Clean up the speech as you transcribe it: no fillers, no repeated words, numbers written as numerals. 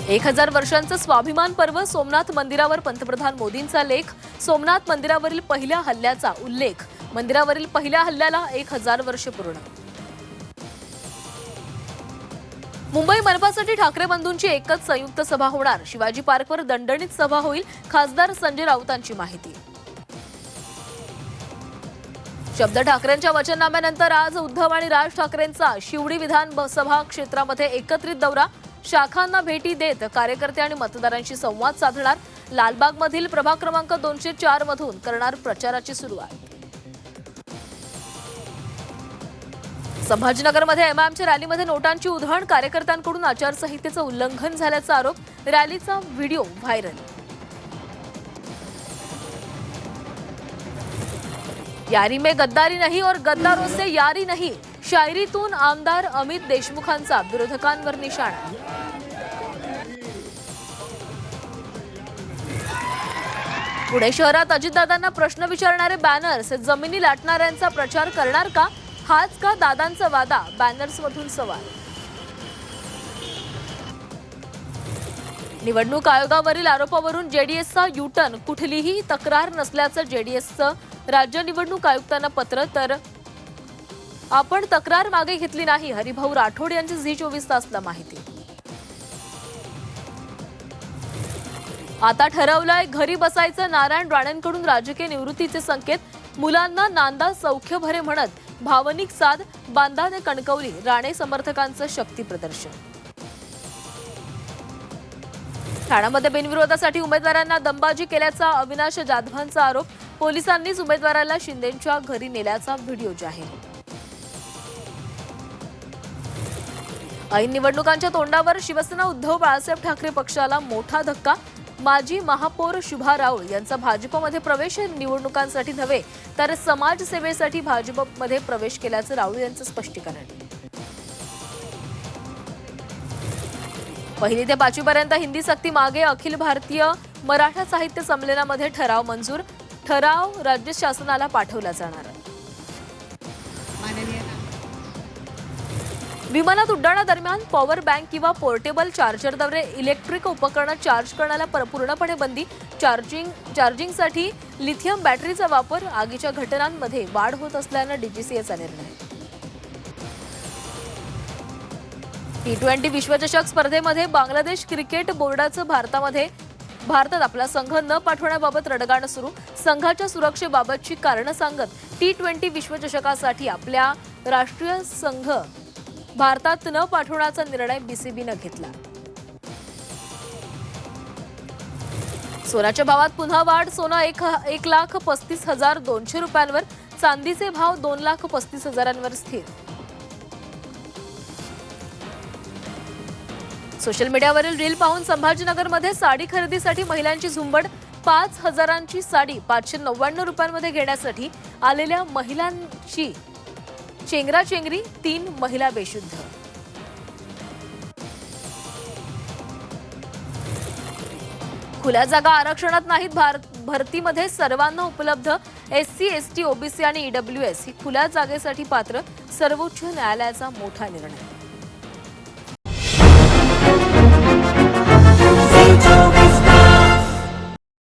1000 वर्षांचं स्वाभिमान पर्व सोमनाथ मंदिरावर पंतप्रधान मोदींचा लेख. सोमनाथ मंदिरावरील पहिल्या हल्ल्याचा उल्लेख. मंदिरावरील पहिल्या हल्ल्याला 1000 वर्ष पूर्ण. मुंबई मनपासाठी ठाकरे बंधूंची एकच संयुक्त सभा होणार. शिवाजी पार्कवर दणदणीत सभा होईल. खासदार संजय राऊतांची माहिती. शब्द ठाकरेंच्या वचननाम्यानंतर आज उद्धव आणि राज ठाकरेंचा शिवडी विधानसभा क्षेत्रामध्ये एकत्रित दौरा. शाखांना भेटी देत कार्यकर्ते आणि मतदारांशी संवाद साधणार. लालबागमधील प्रभाग क्रमांक 204 मधून करणार प्रचाराची सुरुवात. संभाजीनगरमध्ये एमआयएमच्या रॅलीमध्ये नोटांची उधळण. कार्यकर्त्यांकडून आचारसंहितेचं उल्लंघन झाल्याचा आरोप. रॅलीचा व्हिडिओ व्हायरल. यारी में गद्दारी नहीं और गद्दारों से यारी नहीं. शायरीतून आमदार अमित देशमुखांचा विरोधकांवर निशाणा. पुणे शहरात अजितदादांना प्रश्न विचारणारे बॅनर्स. जमिनी लाटणाऱ्यांचा प्रचार करणार का? हाच का दादांचा वादा? बॅनर्समधून सवाल. निवडणूक आयोगावरील आरोपावरून जेडीएसचा युटर्न. कुठलीही तक्रार नसल्याचं जेडीएसचं राज्य निवडणूक आयुक्तांना पत्र. तर आपण तक्रार मागे घेतली नाही. हरिभाऊ राठोड यांची झी 24 तासला माहिती. आता ठरवलंय घरी बसायचं. नारायण राणेंकडून राजकीय निवृत्तीचे संकेत. मुलांना नांदा सौख्य भरे म्हणत भावनिक साध. बांधा ते कणकवली. राणे समर्थकांचं शक्ती प्रदर्शन. ठाण्यामध्ये बिनविरोधासाठी उमेदवारांना दमबाजी केल्याचा अविनाश जाधवांचा आरोप. पोलिसांनीच उमेदवाराला शिंदेंच्या घरी नेल्याचा व्हिडिओ जाहीर. ऐन निवडणुकांच्या तोंडावर शिवसेना उद्धव बाळासाहेब ठाकरे पक्षाला मोठा धक्का. माजी महापौर शुभा राऊळ यांचा भाजपमध्ये प्रवेश. निवडणुकांसाठी नव्हे तर समाजसेवेसाठी भाजपमध्ये प्रवेश केल्याचं राऊळ यांचं स्पष्टीकरण. 1ली ते 5वी पर्यंत हिंदी सक्ती मागे. अखिल भारतीय मराठा साहित्य संमेलनामध्ये ठराव मंजूर. ठराव राज्य शासनाला पाठवला जाणार. विमानात उड्डाणादरम्यान पॉवर बँक किंवा पोर्टेबल चार्जरद्वारे इलेक्ट्रिक उपकरणं चार्ज करण्याला पूर्णपणे बंदी. चार्जिंगसाठी लिथियम बॅटरीचा वापर. आगीच्या घटनांमध्ये वाढ होत असल्यानं डीजीसीएचा निर्णय. T20 विश्वचषक स्पर्धेमध्ये बांगलादेश क्रिकेट बोर्डाचं भारतात आपला संघ न पाठवण्याबाबत रडगाणं सुरू. संघाच्या सुरक्षेबाबतची कारणं सांगत T20 विश्वचषकासाठी आपल्या राष्ट्रीय संघ भारतात न पाठवण्याचा निर्णय बीसीबीनं घेतला. सोन्याच्या भावात पुन्हा वाढ. सोनं 1,35,200 रुपयांवर. चांदीचे भाव 2,35,000 स्थिर. सोशल मीडियावरील रील पाहून संभाजीनगरमध्ये साडी खरेदीसाठी महिलांची झुंबड. 5,000ची साडी 599 रुपयांमध्ये घेण्यासाठी आलेल्या महिलांची चेंगराचेंगरी. 3 महिला बेशुद्ध. खुल्या जागा आरक्षणात नाहीत. भरतीमध्ये सर्वांना उपलब्ध. SC, ST, OBC आणि EWS ही खुल्या जागेसाठी पात्र. सर्वोच्च न्यायालयाचा मोठा निर्णय.